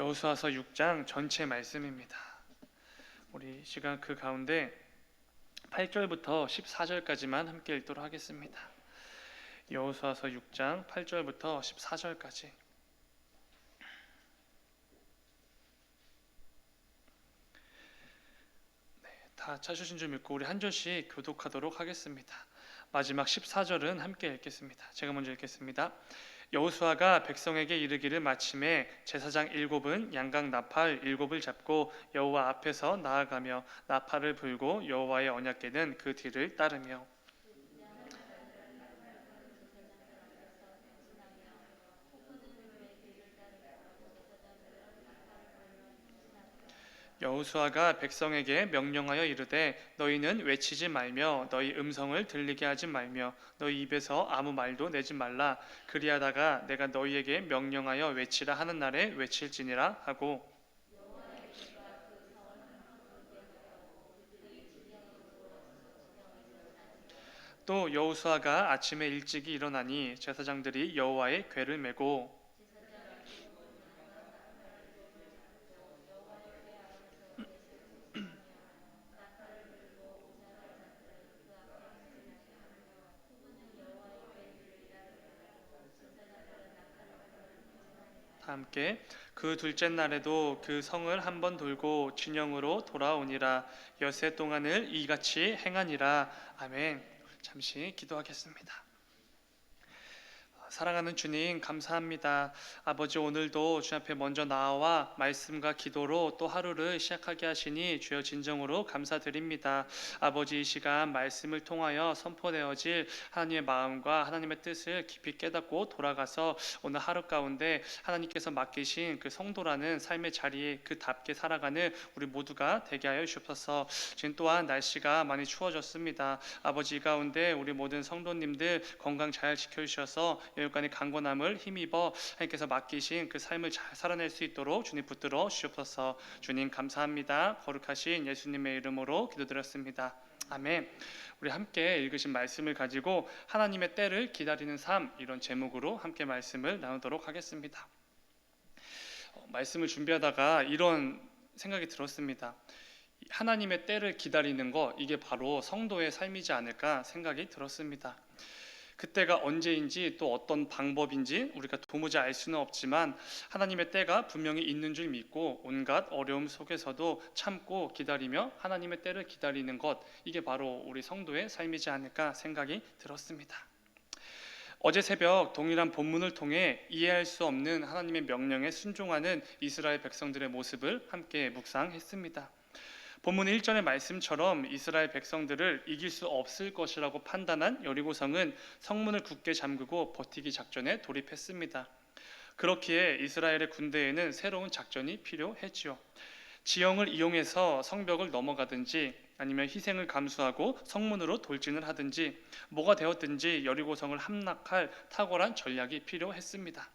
여호수아서 6장 전체 말씀입니다. 우리 시간 그 가운데 8절부터 14절까지만 함께 읽도록 하겠습니다. 여호수아서 6장 8절부터 14절까지. 다 찾으신 줄 믿고 우리 한 절씩 교독하도록 하겠습니다. 마지막 14절은 함께 읽겠습니다. 제가 먼저 읽겠습니다. 여호수아가 백성에게 이르기를 마침에 제사장 7은 양각 나팔 7을 잡고 여호와 앞에서 나아가며 나팔을 불고 여호와의 언약궤는 그 뒤를 따르며 여호수아가 백성에게 명령하여 이르되 너희는 외치지 말며 너희 음성을 들리게 하지 말며 너희 입에서 아무 말도 내지 말라. 그리하다가 내가 너희에게 명령하여 외치라 하는 날에 외칠지니라 하고, 또 여호수아가 아침에 일찍이 일어나니 제사장들이 여호와의 궤를 메고 함께 그 둘째 날에도 그 성을 한번 돌고 진영으로 돌아오니라. 엿새 동안을 이같이 행하니라. 아멘. 잠시 기도하겠습니다. 사랑하는 주님, 감사합니다. 아버지, 오늘도 주 앞에 먼저 나와 말씀과 기도로 또 하루를 시작하게 하시니 주여 진정으로 감사드립니다. 아버지, 이 시간 말씀을 통하여 선포되어질 하나님의 마음과 하나님의 뜻을 깊이 깨닫고 돌아가서 오늘 하루 가운데 하나님께서 맡기신 그 성도라는 삶의 자리에 그답게 살아가는 우리 모두가 되게 하여 주옵소서. 지금 또한 날씨가 많이 추워졌습니다. 아버지, 이 가운데 우리 모든 성도님들 건강 잘 지켜주셔서 여기까지 강건함을 힘입어 하나님께서 맡기신 그 삶을 잘 살아낼 수 있도록 주님 붙들어 주옵소서. 주님 감사합니다. 거룩하신 예수님의 이름으로 기도드렸습니다. 아멘. 우리 함께 읽으신 말씀을 가지고 하나님의 때를 기다리는 삶, 이런 제목으로 함께 말씀을 나누도록 하겠습니다. 말씀을 준비하다가 이런 생각이 들었습니다. 하나님의 때를 기다리는 거, 이게 바로 성도의 삶이지 않을까 생각이 들었습니다. 그때가 언제인지 또 어떤 방법인지 우리가 도무지 알 수는 없지만 하나님의 때가 분명히 있는 줄 믿고 온갖 어려움 속에서도 참고 기다리며 하나님의 때를 기다리는 것, 이게 바로 우리 성도의 삶이지 않을까 생각이 들었습니다. 어제 새벽 동일한 본문을 통해 이해할 수 없는 하나님의 명령에 순종하는 이스라엘 백성들의 모습을 함께 묵상했습니다. 본문 1절의 말씀처럼 이스라엘 백성들을 이길 수 없을 것이라고 판단한 여리고성은 성문을 굳게 잠그고 버티기 작전에 돌입했습니다. 그렇기에 이스라엘의 군대에는 새로운 작전이 필요했지요. 지형을 이용해서 성벽을 넘어가든지 아니면 희생을 감수하고 성문으로 돌진을 하든지 뭐가 되었든지 여리고성을 함락할 탁월한 전략이 필요했습니다.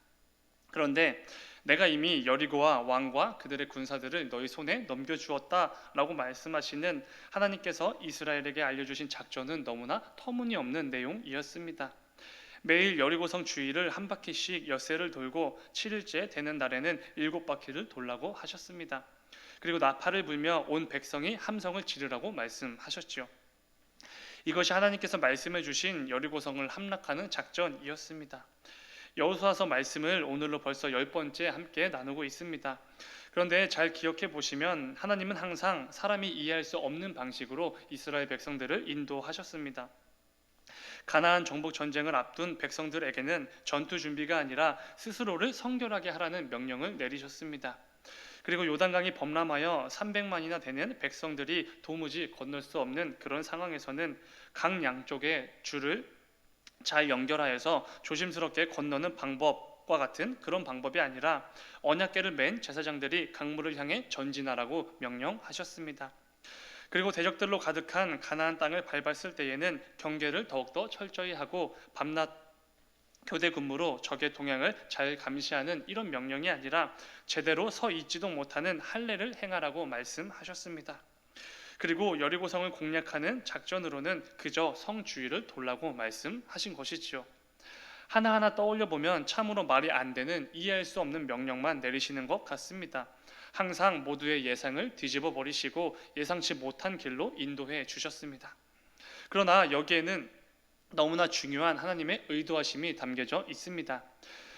그런데 내가 이미 여리고와 왕과 그들의 군사들을 너희 손에 넘겨주었다라고 말씀하시는 하나님께서 이스라엘에게 알려주신 작전은 너무나 터무니없는 내용이었습니다. 매일 여리고성 주위를 한 바퀴씩 엿새를 돌고 7일째 되는 날에는 7바퀴를 돌라고 하셨습니다. 그리고 나팔을 불며 온 백성이 함성을 지르라고 말씀하셨죠. 이것이 하나님께서 말씀해 주신 여리고성을 함락하는 작전이었습니다. 여호수아서 말씀을 오늘로 벌써 10번째 함께 나누고 있습니다. 그런데 잘 기억해 보시면 하나님은 항상 사람이 이해할 수 없는 방식으로 이스라엘 백성들을 인도하셨습니다. 가나안 정복 전쟁을 앞둔 백성들에게는 전투 준비가 아니라 스스로를 성결하게 하라는 명령을 내리셨습니다. 그리고 요단강이 범람하여 300만이나 되는 백성들이 도무지 건널 수 없는 그런 상황에서는 강 양쪽에 줄을 잘 연결하여서 조심스럽게 건너는 방법과 같은 그런 방법이 아니라 언약궤를 맨 제사장들이 강물을 향해 전진하라고 명령하셨습니다. 그리고 대적들로 가득한 가나안 땅을 밟았을 때에는 경계를 더욱더 철저히 하고 밤낮 교대 근무로 적의 동향을 잘 감시하는 이런 명령이 아니라 제대로 서 있지도 못하는 할례를 행하라고 말씀하셨습니다. 그리고 여리고성을 공략하는 작전으로는 그저 성 주위를 돌라고 말씀하신 것이지요. 하나하나 떠올려 보면 참으로 말이 안 되는, 이해할 수 없는 명령만 내리시는 것 같습니다. 항상 모두의 예상을 뒤집어 버리시고 예상치 못한 길로 인도해 주셨습니다. 그러나 여기에는 너무나 중요한 하나님의 의도하심이 담겨져 있습니다.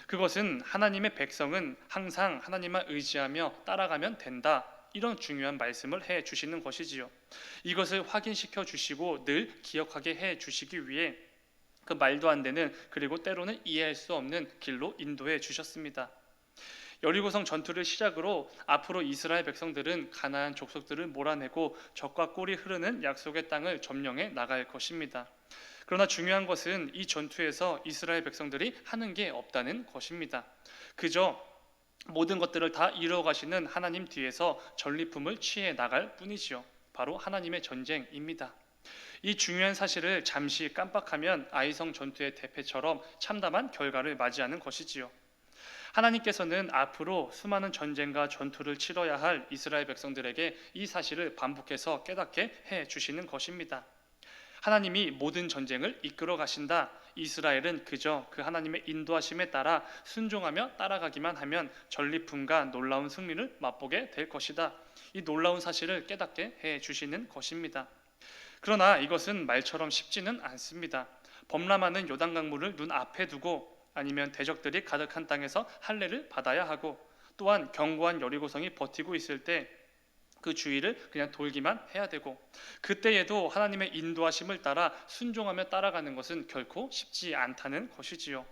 그것은 하나님의 백성은 항상 하나님만 의지하며 따라가면 된다, 이런 중요한 말씀을 해 주시는 것이지요. 이것을 확인시켜 주시고 늘 기억하게 해 주시기 위해 그 말도 안 되는, 그리고 때로는 이해할 수 없는 길로 인도해 주셨습니다. 여리고성 전투를 시작으로 앞으로 이스라엘 백성들은 가나안 족속들을 몰아내고 적과 꿀이 흐르는 약속의 땅을 점령해 나갈 것입니다. 그러나 중요한 것은 이 전투에서 이스라엘 백성들이 하는 게 없다는 것입니다. 그저 모든 것들을 다 이루어 가시는 하나님 뒤에서 전리품을 취해 나갈 뿐이지요. 바로 하나님의 전쟁입니다. 이 중요한 사실을 잠시 깜빡하면 아이성 전투의 대패처럼 참담한 결과를 맞이하는 것이지요. 하나님께서는 앞으로 수많은 전쟁과 전투를 치러야 할 이스라엘 백성들에게 이 사실을 반복해서 깨닫게 해 주시는 것입니다. 하나님이 모든 전쟁을 이끌어 가신다. 이스라엘은 그저 그 하나님의 인도하심에 따라 순종하며 따라가기만 하면 전리품과 놀라운 승리를 맛보게 될 것이다. 이 놀라운 사실을 깨닫게 해 주시는 것입니다. 그러나 이것은 말처럼 쉽지는 않습니다. 범람하는 요단강물을 눈앞에 두고, 아니면 대적들이 가득한 땅에서 할례를 받아야 하고, 또한 견고한 여리고성이 버티고 있을 때 그 주위를 그냥 돌기만 해야 되고, 그때에도 하나님의 인도하심을 따라 순종하며 따라가는 것은 결코 쉽지 않다는 것이지요.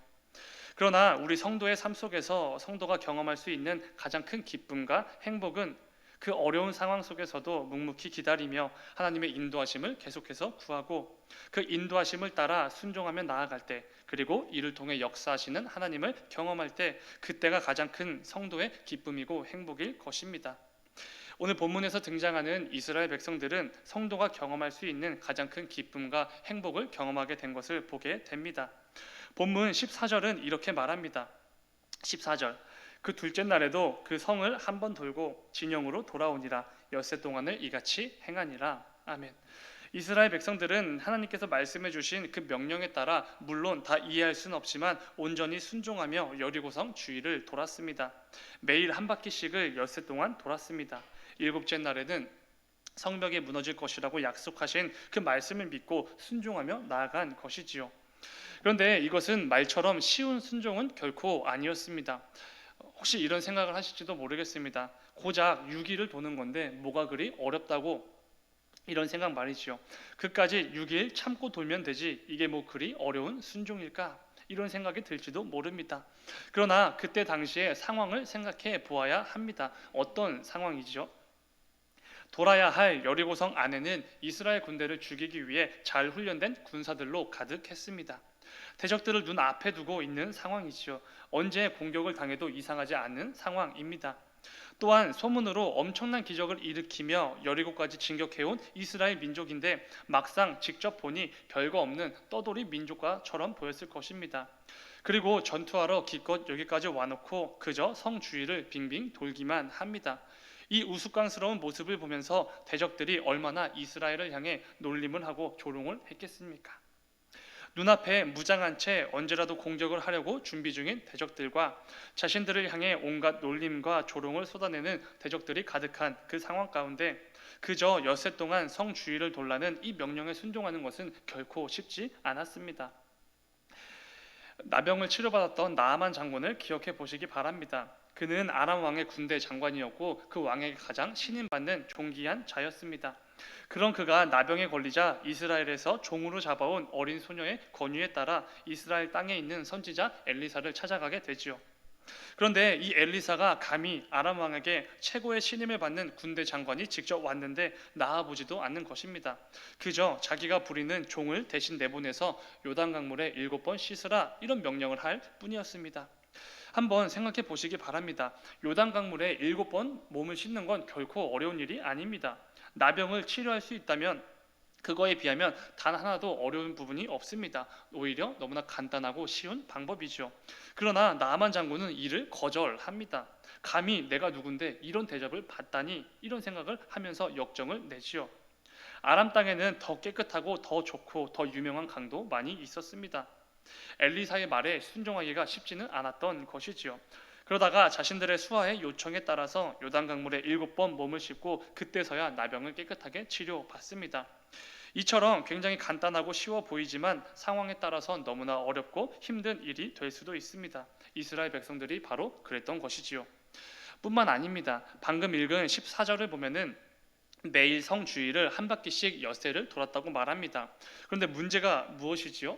그러나 우리 성도의 삶 속에서 성도가 경험할 수 있는 가장 큰 기쁨과 행복은 그 어려운 상황 속에서도 묵묵히 기다리며 하나님의 인도하심을 계속해서 구하고, 그 인도하심을 따라 순종하며 나아갈 때, 그리고 이를 통해 역사하시는 하나님을 경험할 때, 그때가 가장 큰 성도의 기쁨이고 행복일 것입니다. 오늘 본문에서 등장하는 이스라엘 백성들은 성도가 경험할 수 있는 가장 큰 기쁨과 행복을 경험하게 된 것을 보게 됩니다. 본문 14절은 이렇게 말합니다. 14절, 그 둘째 날에도 그 성을 한 번 돌고 진영으로 돌아오니라. 엿새 동안을 이같이 행하니라. 아멘. 이스라엘 백성들은 하나님께서 말씀해 주신 그 명령에 따라 물론 다 이해할 수는 없지만 온전히 순종하며 여리고성 주위를 돌았습니다. 매일 한 바퀴씩을 엿새 동안 돌았습니다. 일곱째 날에는 성벽이 무너질 것이라고 약속하신 그 말씀을 믿고 순종하며 나아간 것이지요. 그런데 이것은 말처럼 쉬운 순종은 결코 아니었습니다. 혹시 이런 생각을 하실지도 모르겠습니다. 고작 6일을 도는 건데 뭐가 그리 어렵다고, 이런 생각 말이지요. 그까지 6일 참고 돌면 되지, 이게 뭐 그리 어려운 순종일까, 이런 생각이 들지도 모릅니다. 그러나 그때 당시의 상황을 생각해 보아야 합니다. 어떤 상황이죠? 돌아야 할 여리고성 안에는 이스라엘 군대를 죽이기 위해 잘 훈련된 군사들로 가득했습니다. 대적들을 눈앞에 두고 있는 상황이지요. 언제 공격을 당해도 이상하지 않은 상황입니다. 또한 소문으로 엄청난 기적을 일으키며 여리고까지 진격해온 이스라엘 민족인데 막상 직접 보니 별거 없는 떠돌이 민족과처럼 보였을 것입니다. 그리고 전투하러 기껏 여기까지 와놓고 그저 성 주위를 빙빙 돌기만 합니다. 이 우스꽝스러운 모습을 보면서 대적들이 얼마나 이스라엘을 향해 놀림을 하고 조롱을 했겠습니까? 눈앞에 무장한 채 언제라도 공격을 하려고 준비 중인 대적들과 자신들을 향해 온갖 놀림과 조롱을 쏟아내는 대적들이 가득한 그 상황 가운데 그저 엿새 동안 성 주위를 돌라는 이 명령에 순종하는 것은 결코 쉽지 않았습니다. 나병을 치료받았던 나아만 장군을 기억해 보시기 바랍니다. 그는 아람 왕의 군대 장관이었고 그 왕에게 가장 신임받는 존귀한 자였습니다. 그런 그가 나병에 걸리자 이스라엘에서 종으로 잡아온 어린 소녀의 권유에 따라 이스라엘 땅에 있는 선지자 엘리사를 찾아가게 되지요. 그런데 이 엘리사가 감히 아람 왕에게 최고의 신임을 받는 군대 장관이 직접 왔는데 나아보지도 않는 것입니다. 그저 자기가 부리는 종을 대신 내보내서 요단강물에 7번 씻으라, 이런 명령을 할 뿐이었습니다. 한번 생각해 보시기 바랍니다. 요단강물에 7번 몸을 씻는 건 결코 어려운 일이 아닙니다. 나병을 치료할 수 있다면 그거에 비하면 단 하나도 어려운 부분이 없습니다. 오히려 너무나 간단하고 쉬운 방법이죠. 그러나 나아만 장군은 이를 거절합니다. 감히 내가 누군데 이런 대접을 받다니, 이런 생각을 하면서 역정을 내지요. 아람 땅에는 더 깨끗하고 더 좋고 더 유명한 강도 많이 있었습니다. 엘리사의 말에 순종하기가 쉽지는 않았던 것이지요. 그러다가 자신들의 수하의 요청에 따라서 요단강물에 7번 몸을 씻고 그때서야 나병을 깨끗하게 치료받습니다. 이처럼 굉장히 간단하고 쉬워 보이지만 상황에 따라선 너무나 어렵고 힘든 일이 될 수도 있습니다. 이스라엘 백성들이 바로 그랬던 것이지요. 뿐만 아닙니다. 방금 읽은 14절을 보면은 매일 성 주위를 한 바퀴씩 여세를 돌았다고 말합니다. 그런데 문제가 무엇이지요?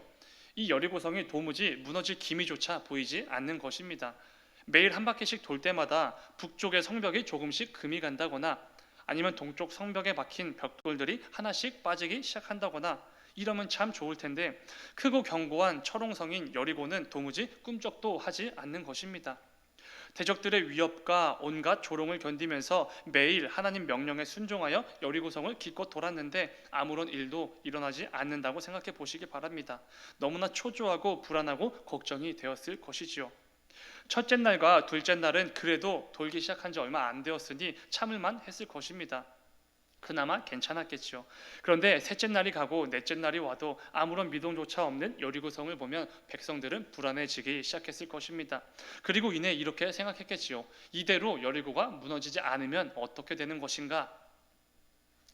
이 여리고성이 도무지 무너질 기미조차 보이지 않는 것입니다. 매일 한 바퀴씩 돌 때마다 북쪽의 성벽이 조금씩 금이 간다거나 아니면 동쪽 성벽에 박힌 벽돌들이 하나씩 빠지기 시작한다거나 이러면 참 좋을 텐데 크고 견고한 철옹성인 여리고는 도무지 꿈쩍도 하지 않는 것입니다. 대적들의 위협과 온갖 조롱을 견디면서 매일 하나님 명령에 순종하여 여리고성을 기껏 돌았는데 아무런 일도 일어나지 않는다고 생각해 보시기 바랍니다. 너무나 초조하고 불안하고 걱정이 되었을 것이지요. 첫째 날과 둘째 날은 그래도 돌기 시작한 지 얼마 안 되었으니 참을만 했을 것입니다. 그나마 괜찮았겠죠. 그런데 셋째 날이 가고 넷째 날이 와도 아무런 미동조차 없는 여리고성을 보면 백성들은 불안해지기 시작했을 것입니다. 그리고 이내 이렇게 생각했겠지요. 이대로 여리고가 무너지지 않으면 어떻게 되는 것인가?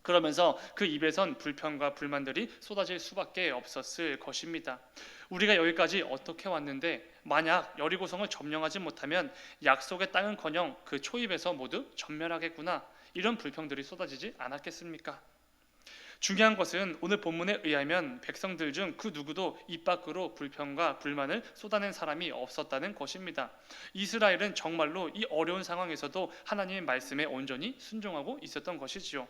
그러면서 그 입에선 불평과 불만들이 쏟아질 수밖에 없었을 것입니다. 우리가 여기까지 어떻게 왔는데 만약 여리고성을 점령하지 못하면 약속의 땅은커녕 그 초입에서 모두 전멸하겠구나. 이런 불평들이 쏟아지지 않았겠습니까? 중요한 것은 오늘 본문에 의하면 백성들 중 그 누구도 입 밖으로 불평과 불만을 쏟아낸 사람이 없었다는 것입니다. 이스라엘은 정말로 이 어려운 상황에서도 하나님의 말씀에 온전히 순종하고 있었던 것이지요.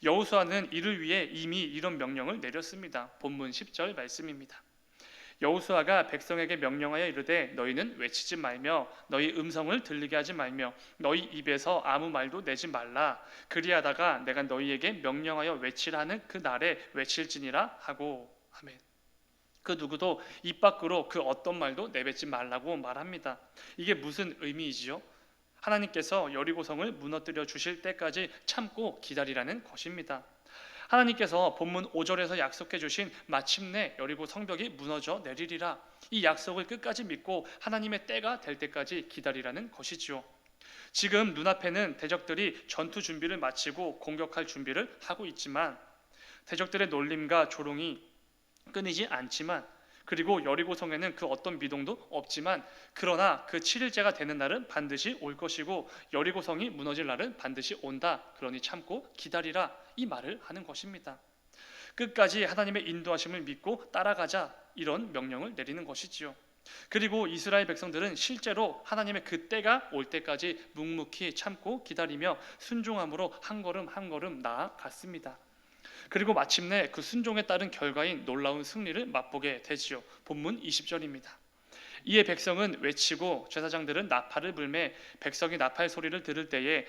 여호수아는 이를 위해 이미 이런 명령을 내렸습니다. 본문 10절 말씀입니다. 여호수아가 백성에게 명령하여 이르되 너희는 외치지 말며 너희 음성을 들리게 하지 말며 너희 입에서 아무 말도 내지 말라. 그리하다가 내가 너희에게 명령하여 외치라는 그 날에 외칠지니라 하고 아멘. 그 누구도 입 밖으로 그 어떤 말도 내뱉지 말라고 말합니다. 이게 무슨 의미이지요? 하나님께서 여리고성을 무너뜨려 주실 때까지 참고 기다리라는 것입니다. 하나님께서 본문 5절에서 약속해 주신 마침내 여리고 성벽이 무너져 내리리라, 이 약속을 끝까지 믿고 하나님의 때가 될 때까지 기다리라는 것이지요. 지금 눈앞에는 대적들이 전투 준비를 마치고 공격할 준비를 하고 있지만 대적들의 놀림과 조롱이 끊이지 않지만 그리고 여리고성에는 그 어떤 미동도 없지만 그러나 그 7일째가 되는 날은 반드시 올 것이고 여리고성이 무너질 날은 반드시 온다. 그러니 참고 기다리라, 이 말을 하는 것입니다. 끝까지 하나님의 인도하심을 믿고 따라가자, 이런 명령을 내리는 것이지요. 그리고 이스라엘 백성들은 실제로 하나님의 그 때가 올 때까지 묵묵히 참고 기다리며 순종함으로 한 걸음 한 걸음 나아갔습니다. 그리고 마침내 그 순종에 따른 결과인 놀라운 승리를 맛보게 되지요. 본문 20절입니다. 이에 백성은 외치고 제사장들은 나팔을 불매 백성이 나팔 소리를 들을 때에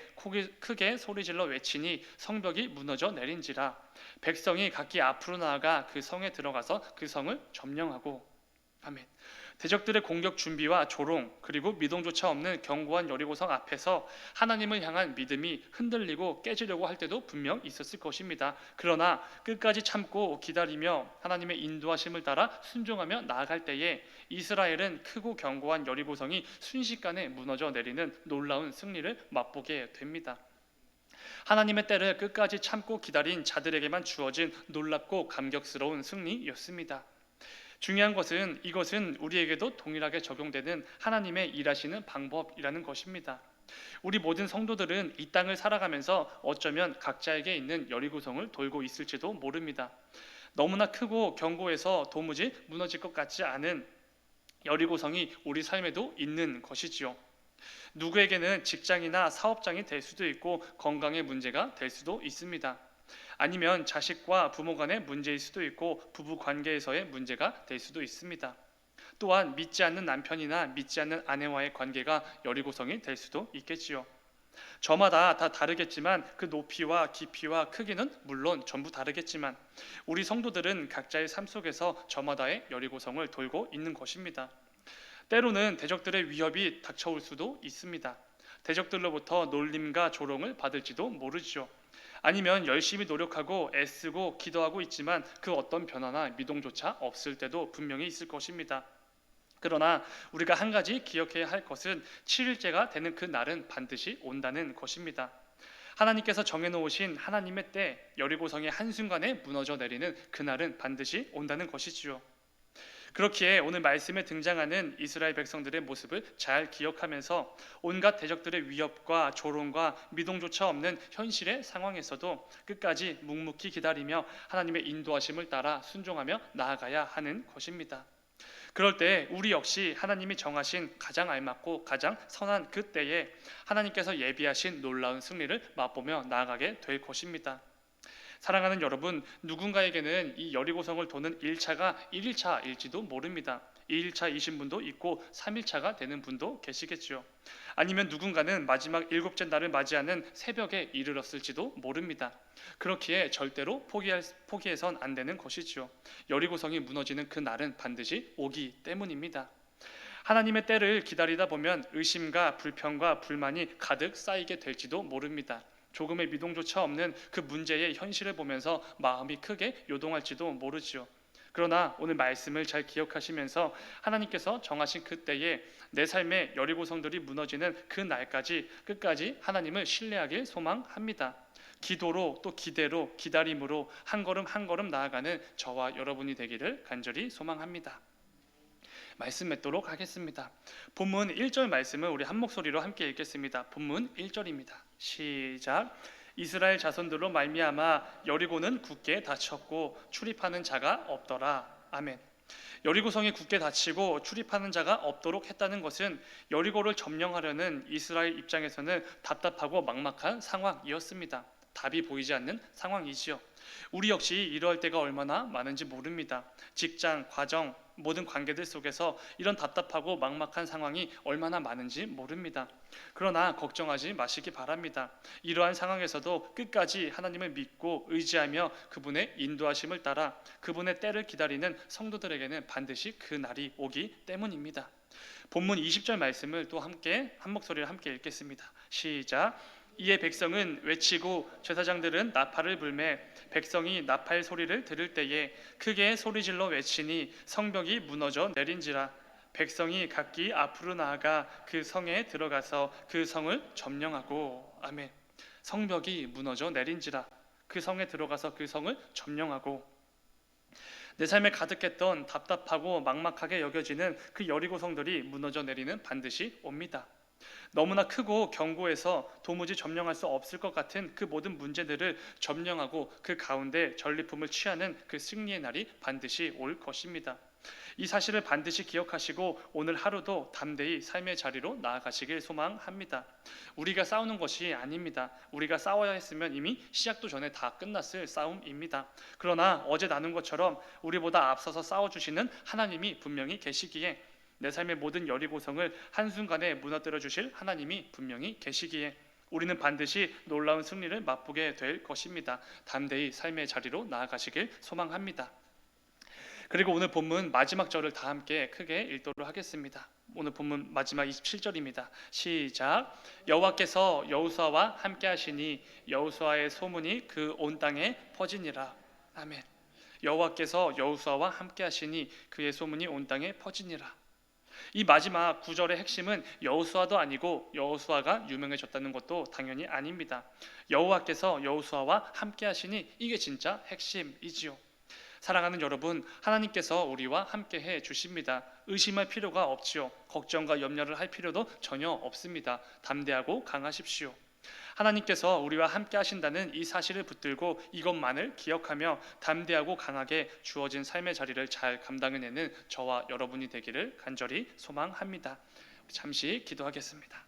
크게 소리질러 외치니 성벽이 무너져 내린지라. 백성이 각기 앞으로 나아가 그 성에 들어가서 그 성을 점령하고 아멘. 대적들의 공격 준비와 조롱 그리고 미동조차 없는 견고한 여리고성 앞에서 하나님을 향한 믿음이 흔들리고 깨지려고 할 때도 분명 있었을 것입니다. 그러나 끝까지 참고 기다리며 하나님의 인도하심을 따라 순종하며 나아갈 때에 이스라엘은 크고 견고한 여리고성이 순식간에 무너져 내리는 놀라운 승리를 맛보게 됩니다. 하나님의 때를 끝까지 참고 기다린 자들에게만 주어진 놀랍고 감격스러운 승리였습니다. 중요한 것은 이것은 우리에게도 동일하게 적용되는 하나님의 일하시는 방법이라는 것입니다. 우리 모든 성도들은 이 땅을 살아가면서 어쩌면 각자에게 있는 여리고성을 돌고 있을지도 모릅니다. 너무나 크고 견고해서 도무지 무너질 것 같지 않은 여리고성이 우리 삶에도 있는 것이지요. 누구에게는 직장이나 사업장이 될 수도 있고 건강의 문제가 될 수도 있습니다. 아니면 자식과 부모 간의 문제일 수도 있고 부부 관계에서의 문제가 될 수도 있습니다. 또한 믿지 않는 남편이나 믿지 않는 아내와의 관계가 여리고성이 될 수도 있겠지요. 저마다 다 다르겠지만 그 높이와 깊이와 크기는 물론 전부 다르겠지만 우리 성도들은 각자의 삶 속에서 저마다의 여리고성을 돌고 있는 것입니다. 때로는 대적들의 위협이 닥쳐올 수도 있습니다. 대적들로부터 놀림과 조롱을 받을지도 모르지요. 아니면 열심히 노력하고 애쓰고 기도하고 있지만 그 어떤 변화나 미동조차 없을 때도 분명히 있을 것입니다. 그러나 우리가 한 가지 기억해야 할 것은 7일째가 되는 그 날은 반드시 온다는 것입니다. 하나님께서 정해놓으신 하나님의 때, 여리고성의 한순간에 무너져 내리는 그날은 반드시 온다는 것이지요. 그렇기에 오늘 말씀에 등장하는 이스라엘 백성들의 모습을 잘 기억하면서 온갖 대적들의 위협과 조롱과 미동조차 없는 현실의 상황에서도 끝까지 묵묵히 기다리며 하나님의 인도하심을 따라 순종하며 나아가야 하는 것입니다. 그럴 때 우리 역시 하나님이 정하신 가장 알맞고 가장 선한 그 때에 하나님께서 예비하신 놀라운 승리를 맛보며 나아가게 될 것입니다. 사랑하는 여러분, 누군가에게는 이 여리고성을 도는 1차가 1일차일지도 모릅니다. 2일차이신 분도 있고 3일차가 되는 분도 계시겠죠. 아니면 누군가는 마지막 7째 날을 맞이하는 새벽에 이르렀을지도 모릅니다. 그렇기에 절대로 포기해선 안 되는 것이지요. 여리고성이 무너지는 그 날은 반드시 오기 때문입니다. 하나님의 때를 기다리다 보면 의심과 불평과 불만이 가득 쌓이게 될지도 모릅니다. 조금의 미동조차 없는 그 문제의 현실을 보면서 마음이 크게 요동할지도 모르지요. 그러나 오늘 말씀을 잘 기억하시면서 하나님께서 정하신 그 때에 내 삶의 여리고성들이 무너지는 그 날까지 끝까지 하나님을 신뢰하길 소망합니다. 기도로 또 기대로 기다림으로 한 걸음 한 걸음 나아가는 저와 여러분이 되기를 간절히 소망합니다. 말씀 맺도록 하겠습니다. 본문 1절 말씀을 우리 한 목소리로 함께 읽겠습니다. 본문 1절입니다. 시작. 이스라엘 자손들로 말미암아 여리고는 굳게 닫혔고 출입하는 자가 없더라. 아멘. 여리고성이 굳게 닫히고 출입하는 자가 없도록 했다는 것은 여리고를 점령하려는 이스라엘 입장에서는 답답하고 막막한 상황이었습니다. 답이 보이지 않는 상황이지요. 우리 역시 이러할 때가 얼마나 많은지 모릅니다. 직장, 과정, 모든 관계들 속에서 이런 답답하고 막막한 상황이 얼마나 많은지 모릅니다. 그러나 걱정하지 마시기 바랍니다. 이러한 상황에서도 끝까지 하나님을 믿고 의지하며 그분의 인도하심을 따라 그분의 때를 기다리는 성도들에게는 반드시 그 날이 오기 때문입니다. 본문 20절 말씀을 또 함께 한 목소리를 함께 읽겠습니다. 시작. 이에 백성은 외치고 제사장들은 나팔을 불매 백성이 나팔 소리를 들을 때에 크게 소리질러 외치니 성벽이 무너져 내린지라. 백성이 각기 앞으로 나아가 그 성에 들어가서 그 성을 점령하고. 아멘. 성벽이 무너져 내린지라. 그 성에 들어가서 그 성을 점령하고. 내 삶에 가득했던 답답하고 막막하게 여겨지는 그 여리고 성들이 무너져 내리는 반드시 옵니다. 너무나 크고 견고해서 도무지 점령할 수 없을 것 같은 그 모든 문제들을 점령하고 그 가운데 전리품을 취하는 그 승리의 날이 반드시 올 것입니다. 이 사실을 반드시 기억하시고 오늘 하루도 담대히 삶의 자리로 나아가시길 소망합니다. 우리가 싸우는 것이 아닙니다. 우리가 싸워야 했으면 이미 시작도 전에 다 끝났을 싸움입니다. 그러나 어제 나눈 것처럼 우리보다 앞서서 싸워주시는 하나님이 분명히 계시기에 내 삶의 모든 여리고성을 한순간에 무너뜨려 주실 하나님이 분명히 계시기에 우리는 반드시 놀라운 승리를 맛보게 될 것입니다. 담대히 삶의 자리로 나아가시길 소망합니다. 그리고 오늘 본문 마지막 절을 다 함께 크게 읽도록 하겠습니다. 오늘 본문 마지막 27절입니다. 시작. 여호와께서 여호수아와 함께 하시니 여호수아의 소문이 그 온 땅에 퍼지니라. 아멘. 여호와께서 여호수아와 함께 하시니 그의 소문이 온 땅에 퍼지니라. 이 마지막 구절의 핵심은 여호수아도 아니고 여호수아가 유명해졌다는 것도 당연히 아닙니다. 여호와께서 여호수아와 함께 하시니 이게 진짜 핵심이지요. 사랑하는 여러분, 하나님께서 우리와 함께 해 주십니다. 의심할 필요가 없지요. 걱정과 염려를 할 필요도 전혀 없습니다. 담대하고 강하십시오. 하나님께서 우리와 함께 하신다는 이 사실을 붙들고 이것만을 기억하며 담대하고 강하게 주어진 삶의 자리를 잘 감당해내는 저와 여러분이 되기를 간절히 소망합니다. 잠시 기도하겠습니다.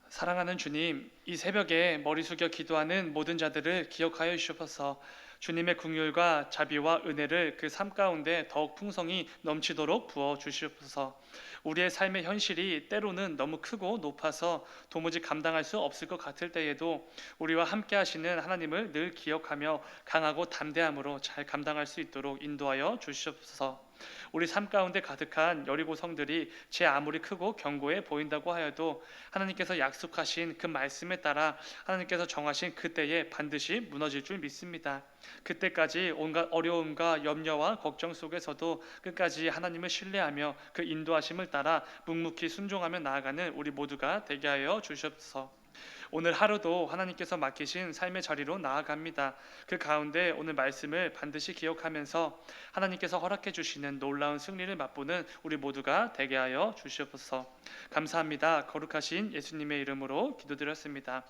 사랑하는 주님, 이 새벽에 머리 숙여 기도하는 모든 자들을 기억하여 주셔서 주님의 긍휼과 자비와 은혜를 그 삶 가운데 더욱 풍성히 넘치도록 부어 주시옵소서. 우리의 삶의 현실이 때로는 너무 크고 높아서 도무지 감당할 수 없을 것 같을 때에도 우리와 함께 하시는 하나님을 늘 기억하며 강하고 담대함으로 잘 감당할 수 있도록 인도하여 주시옵소서. 우리 삶 가운데 가득한 여리고 성들이 제 아무리 크고 견고해 보인다고 하여도 하나님께서 약속하신 그 말씀에 따라 하나님께서 정하신 그때에 반드시 무너질 줄 믿습니다. 그때까지 온갖 어려움과 염려와 걱정 속에서도 끝까지 하나님을 신뢰하며 그 인도하심을 따라 묵묵히 순종하며 나아가는 우리 모두가 되게 하여 주시옵소서. 오늘 하루도 하나님께서 맡기신 삶의 자리로 나아갑니다. 그 가운데 오늘 말씀을 반드시 기억하면서 하나님께서 허락해 주시는 놀라운 승리를 맛보는 우리 모두가 되게 하여 주시옵소서. 감사합니다. 거룩하신 예수님의 이름으로 기도드렸습니다.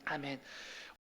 아멘.